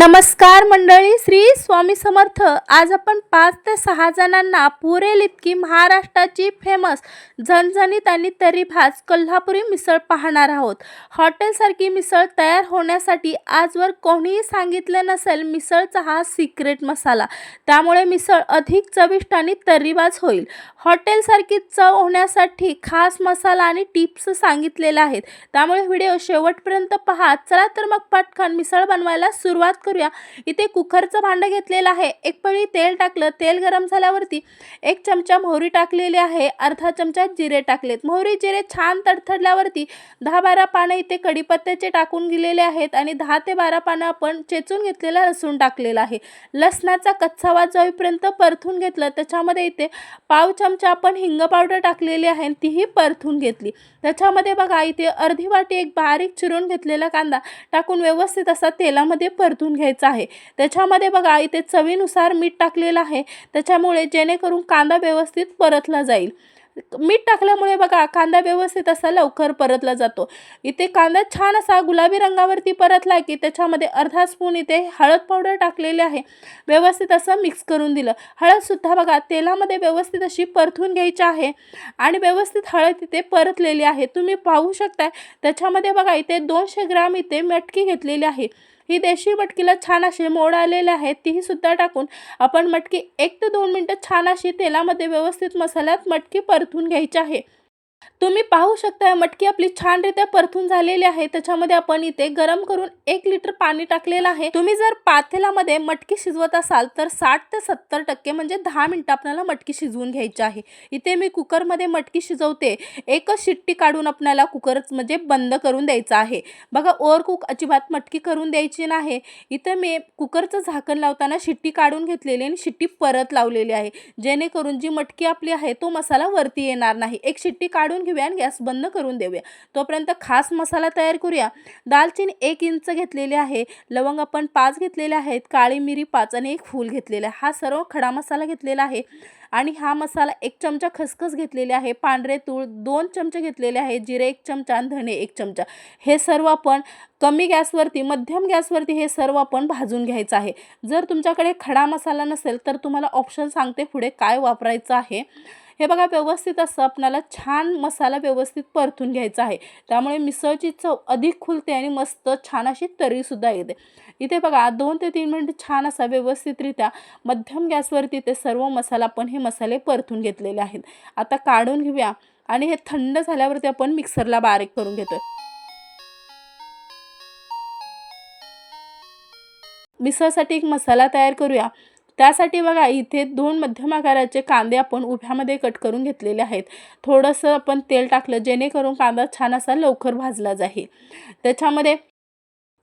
नमस्कार मंडळी, श्री स्वामी समर्थ। आज आपण 5 ते 6 जणांना पुरेल इतकी महाराष्ट्राची फेमस झणझणीत आणि तर्रीभाज कोल्हापुरी मिसळ पाहणार आहोत। हॉटेलसारखी मिसळ तयार होण्यासाठी आजवर कोणीही सांगितलं नसेल मिसळचा हा सिक्रेट मसाला, त्यामुळे मिसळ अधिक चविष्ट आणि तर्रीभाज होईल। हॉटेलसारखी चव होण्यासाठी खास मसाला आणि टिप्स सांगितलेल्या आहेत, त्यामुळे व्हिडिओ शेवटपर्यंत पहा। चला तर मग पटकन मिसळ बनवायला सुरुवात करूया। इथे कुकरचं भांडं घेतलेलं आहे, एक पळी तेल टाकलं। तेल गरम झाल्यावरती 1 चमचा मोहरी टाकलेली आहे, अर्धा चमचा जिरे टाकलेत। मोहरी जिरे छान तडतडल्यावरती 10-12 पाने इथे कढीपत्त्याचे टाकून दिलेले आहेत आणि 10 ते 12 पाने आपण चेचून घेतलेला लसूण टाकलेला आहे। लसणाचा कच्चा वास जाईपर्यंत परतून घेतलं। त्याच्यामध्ये इथे पाव चमचा आपण हिंग पावडर टाकलेली आहे, तीही परतून घेतली। त्याच्यामध्ये बघा इथे अर्धी वाटी एक बारीक चिरून घेतलेला कांदा टाकून व्यवस्थित असा तेलामध्ये परतून घ्यायचा आहे। त्याच्यामध्ये बघा इथे चवीनुसार मीठ टाकलेलं आहे, त्याच्यामुळे जेणेकरून कांदा व्यवस्थित परतला जाईल। मीठ टाकल्यामुळे बघा कांदा व्यवस्थित असा लवकर परतला जातो। इथे कांदा छान असा गुलाबी रंगावरती परतला की त्याच्यामध्ये अर्धा स्पून इथे हळद पावडर टाकलेली आहे, व्यवस्थित असं मिक्स करून दिलं। हळद सुद्धा बघा तेलामध्ये व्यवस्थित अशी परतून घ्यायची आहे आणि व्यवस्थित हळद इथे परतलेली आहे, तुम्ही पाहू शकता। त्याच्यामध्ये बघा इथे 200 ग्राम इथे मटकी घेतलेली आहे। ही देशी मटकीला छान असे मोड आलेले आहेत, तीही सुद्धा टाकून आपण मटकी 1 ते 2 मिनिटं छान अशी तेलामध्ये व्यवस्थित मसाल्यात मटकी परतून घ्यायची आहे। तुम्ही पाहू शकता मटकी आपली छानरित्या परतून झालेली आहे। त्याच्यामध्ये आपण इथे गरम करून 1 लिटर पाणी टाकलेलं आहे। तुम्ही जर पातेल्यामध्ये मटकी शिजवत असाल तर 60 ते 70% म्हणजे 10 मिनिटं आपल्याला मटकी शिजवून घ्यायची आहे। इथे मी कुकरमध्ये मटकी शिजवते, एकच शिट्टी काढून आपल्याला कुकर म्हणजे बंद करून द्यायचा आहे। बघा ओव्हर कुक अजिबात मटकी करून द्यायची नाही। इथे मी कुकरचं झाकण लावताना शिट्टी काढून घेतलेली आणि शिट्टी परत लावलेली आहे, जेणेकरून जी मटकी आपली आहे तो मसाला वरती येणार नाही। एक शिट्टी काढून घेऊया आणि गॅस बंद करून देऊया। तोपर्यंत खास मसाला तयार करूया। दालचिनी 1 इंच घेतलेली आहे, लवंग आपण 5 घेतलेले आहेत, काळी मिरी 5 आणि 1 फूल घेतलेला आहे। हा सर्व खडा मसाला घेतलेला आहे आणि हा मसाला 1 चमचा खसखस घेतलेले आहे, पांढरे तूळ 2 चमचे घेतलेले आहे, जिरे 1 चमचा आणि धणे 1 चमचा। हे सर्व आपण कमी गॅसवरती मध्यम गॅसवरती हे सर्व आपण भाजून घ्यायचं आहे। जर तुमच्याकडे खडा मसाला नसेल तर तुम्हाला ऑप्शन सांगते पुढे काय वापरायचं आहे। हे बघा व्यवस्थित असं आपल्याला छान मसाला व्यवस्थित परतून घ्यायचा आहे, त्यामुळे मिसळची चव अधिक खुलते आणि मस्त छान अशी तरी सुद्धा येते। इथे बघा 2 ते 3 मिनिट छान असा व्यवस्थितरित्या मध्यम गॅसवरती ते सर्व मसाला आपण हे मसाले परतून घेतलेले आहेत। आता काढून घेऊया आणि हे थंड झाल्यावरती आपण मिक्सरला बारीक करून घेतोय। मिसळसाठी एक मसाला तयार करूया। त्यासाठी बघा इथे 2 मध्यम आकाराचे कांदे आपण उभ्यामध्ये कट करून घेतलेले आहेत। थोडंसं आपण तेल टाकलं जेणेकरून कांदा छान असा लवकर भाजला जाईल। त्याच्यामध्ये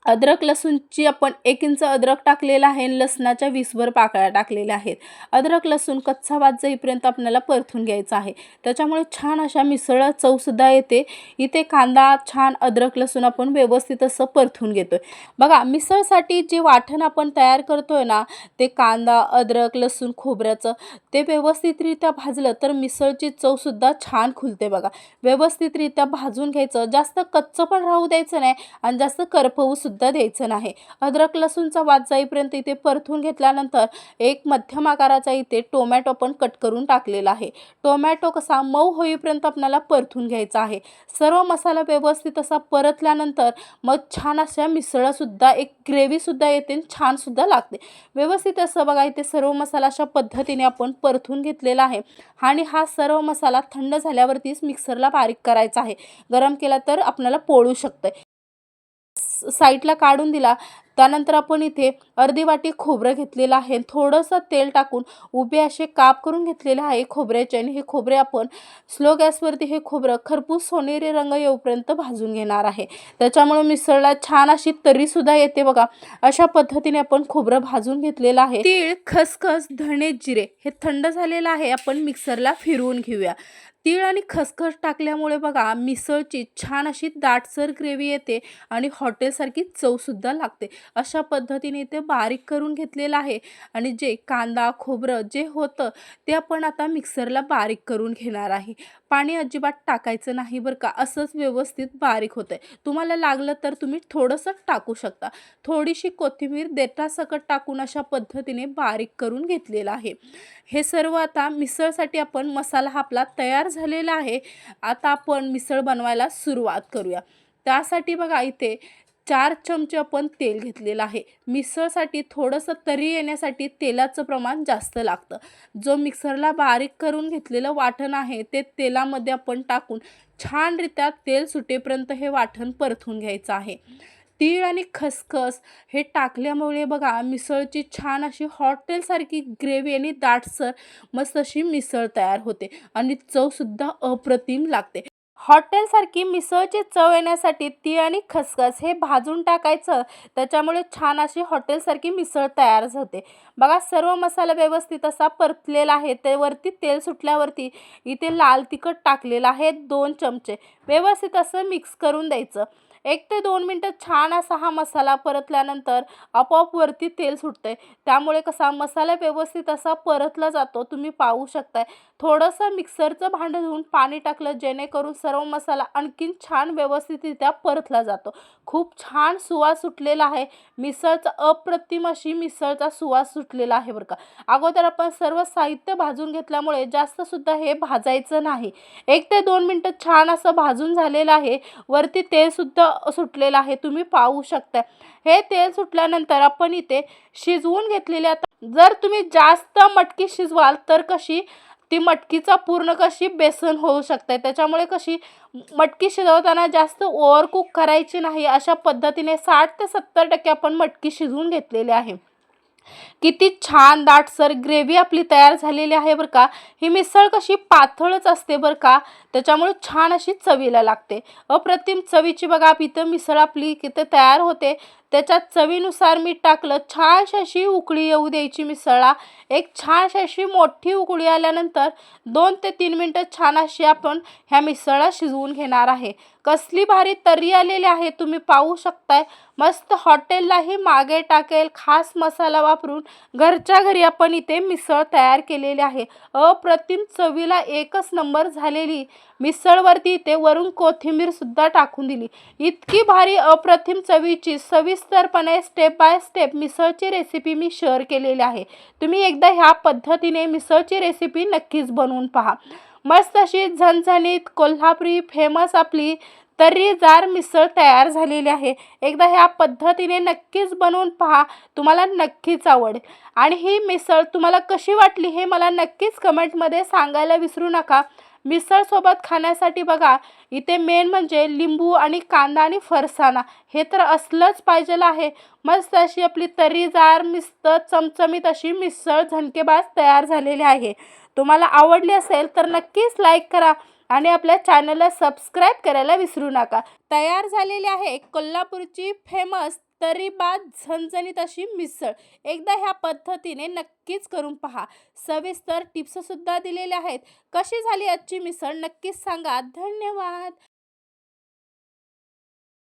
अद्रक लसूणची आपण 1 इंच अद्रक टाकलेला आहे, लसणाच्या 20 पाकळ्या टाकलेल्या आहेत। अद्रक लसूण कच्चा वास जाईपर्यंत आपल्याला परतून घ्यायचा आहे, त्याच्यामुळे छान अशा मिसळ चव सुद्धा येते। इथे कांदा छान अद्रक लसूण आपण व्यवस्थित असं परतून घेतोय। बघा मिसळसाठी जे वाटण आपण तयार करतोय ना, ते कांदा अद्रक लसूण खोबऱ्याचं ते व्यवस्थितरित्या भाजलं तर मिसळची चव सुद्धा छान खुलते। बघा व्यवस्थितरित्या भाजून घ्यायचं, जास्त कच्चं पण राहू द्यायचं नाही आणि जास्त करपवू सुद्धा द्यायचं नाही। अद्रक लसूणचा वास जाईपर्यंत इथे परतून घेतल्यानंतर एक मध्यम आकाराचा इथे टोमॅटो पण कट करून टाकलेला आहे। टोमॅटो कसा मऊ होईपर्यंत आपल्याला परतून घ्यायचा आहे। सर्व मसाला व्यवस्थित असा परतल्यानंतर मग छान अशा मिसळ सुद्धा एक ग्रेव्ही सुद्धा येते, छान सुद्धा लागते। व्यवस्थित असं बघा इथे सर्व मसाला अशा पद्धतीने आपण परतून घेतलेला आहे आणि हा सर्व मसाला थंड झाल्यावरतीच मिक्सरला बारीक करायचा आहे, गरम केला तर आपल्याला पोळू शकते। साईडला काढून दिला। त्यानंतर आपण इथे अर्धी वाटी खोबरं घेतलेलं आहे, थोडंसं तेल टाकून उभे असे काप करून घेतलेले आहे खोबऱ्याचे आणि हे खोबरे आपण स्लो गॅसवरती हे खोबरं खरपूस सोनेरी रंग येऊपर्यंत भाजून घेणार आहे, त्याच्यामुळे मिसळला छान अशी तरी सुद्धा येते। बघा अशा पद्धतीने आपण खोबरं भाजून घेतलेलं आहे। तीळ खसखस धणे जिरे हे थंड झालेलं आहे, आपण मिक्सरला फिरवून घेऊया। तीळ आणि खसखस टाकल्यामुळे बघा मिसळची छान अशी दाटसर ग्रेव्ही येते आणि हॉटेलसारखी चवसुद्धा लागते. अशा पद्धतीने ते बारीक करून घेतलेलं आहे आणि जे कांदा, खोबरं जे होतं ते आपण आता मिक्सरला बारीक करून घेणार आहे. पाणी अजिबात टाकायचं नाही बरं का, असंच व्यवस्थित बारीक होतंय. तुम्हाला लागलं तर तुम्ही थोडंसं टाकू शकता. थोडीशी कोथिंबीर देठासकट टाकून अशा पद्धतीने बारीक करून घेतलेलं आहे. हे सर्व आता मिसळसाठी आपण मसाला हा आपला तयार झालेला आहे. आता आपण मिसळ बनवायला सुरुवात करूया. त्यासाठी बघा इथे 4 चमचे आपण तेल घेतलेलं आहे. मिसळसाठी थोडंसं तरी येण्यासाठी तेलाचं प्रमाण जास्त लागतं. जो मिक्सरला बारीक करून घेतलेलं वाटण आहे ते तेलामध्ये आपण टाकून छानरित्या तेल सुटेपर्यंत हे वाटण परतून घ्यायचं आहे. तीळ आणि खसखस हे टाकल्यामुळे बघा मिसळची छान अशी हॉटेलसारखी ग्रेव्ही आणि दाटसर मस्त अशी मिसळ तयार होते आणि चवसुद्धा अप्रतिम लागते. हॉटेलसारखी मिसळची चव येण्यासाठी तीळ आणि खसखस हे भाजून टाकायचं, त्याच्यामुळे छान अशी हॉटेलसारखी मिसळ तयार होते. बघा सर्व मसाला व्यवस्थित असा परतलेला आहे. ते वरती तेल सुटल्यावरती इथे लाल तिखट टाकलेलं आहे 2 चमचे. व्यवस्थित असं मिक्स करून द्यायचं. 1 ते 2 मिनिटं छान असा हा मसाला परतल्यानंतर आपोआप वरती तेल सुटतंय. त्यामुळे कसा मसाला व्यवस्थित असा परतला जातो. तुम्ही पाहू शकताय. थोडंसं मिक्सरचं भांडं धुवून पाणी टाकलं जेणेकरून सर्व मसाला आणखीन छान व्यवस्थितरित्या परतला जातो. खूप छान सुवास सुटलेला आहे. मिसळचा अप्रतिम अशी मिसळचा सुवास सुटलेला आहे बरं का. अगोदर आपण सर्व साहित्य भाजून घेतल्यामुळे जास्तसुद्धा हे भाजायचं नाही. 1 ते 2 मिनिटं छान असं भाजून झालेलं आहे. वरती तेलसुद्धा सुटलेलं आहे. तुम्ही पाहू शकता. हे तेल सुटल्यानंतर आपण इथे शिजवून घेतलेले आता जर तुम्ही जास्त मटकी शिजवाल तर कशी ती मटकीचा पूर्ण कशी बेसन होऊ शकते. त्याच्यामुळे कशी मटकी शिजवताना जास्त ओव्हर कुक करायची नाही. अशा पद्धतीने 60 ते 70% आपण मटकी शिजवून घेतलेली आहे. किती छान दाटसर ग्रेव्ही आपली तयार झालेली आहे बरं का. ही मिसळ कशी पातळच असते बरं का, त्याच्यामुळे छान अशी चवीला लागते. अप्रतिम चवीची बघा इथं मिसळ आपली किती तयार होते. त्याच्यात चवीनुसार मीठ टाकलं. छानशी अशी उकळी येऊ द्यायची मिसळला. एक छानशी अशी मोठी उकळी आल्यानंतर 2 ते 3 मिनिटं छान अशी आपण ह्या मिसळला शिजवून घेणार आहे. कसली भारी तर्री आलेली आहे तुम्ही पाहू शकताय. मस्त हॉटेललाही मागे टाकेल खास मसाला वापरून घरच्या घरी आपण इथे मिसळ तयार केलेली आहे. अप्रतिम चवीला एकच नंबर झालेली मिसळवरती इथे वरून कोथिंबीरसुद्धा टाकून दिली. इतकी भारी अप्रतिम चवीची सविस्तरपणे स्टेप बाय स्टेप मिसळची रेसिपी मी शेअर केलेली आहे. तुम्ही एकदा ह्या पद्धतीने मिसळची रेसिपी नक्कीच बनवून पहा. मस्त अशी झणझणीत कोल्हापुरी फेमस आपली तर्रीदार मिसळ तयार झालेली आहे. एकदा ह्या पद्धतीने नक्कीच बनवून पहा. तुम्हाला नक्कीच आवडेल. आणि ही मिसळ तुम्हाला कशी वाटली हे मला नक्कीच कमेंटमध्ये सांगायला विसरू नका. मिसळसोबत खाण्यासाठी बघा इथे मेन म्हणजे लिंबू आणि कांदा आणि फरसाणा हे तर असलंच पाहिजेल आहे. मस्त अशी आपली तर्रीदार चमचमीत अशी मिसळ झणकेबाज तयार झालेली आहे. तुम्हाला आवडली असेल तर नक्कीच लाईक करा आणि आपल्या चॅनलला सबस्क्राईब करायला विसरू नका. तयार झालेली आहे कोल्हापूरची फेमस तर्रीबाज झणझणीत अशी मिसळ. एकदा ह्या पद्धतीने नक्कीच करून पहा. सविस्तर टिप्ससुद्धा दिलेल्या आहेत. कशी झाली आजची मिसळ नक्कीच सांगा. धन्यवाद.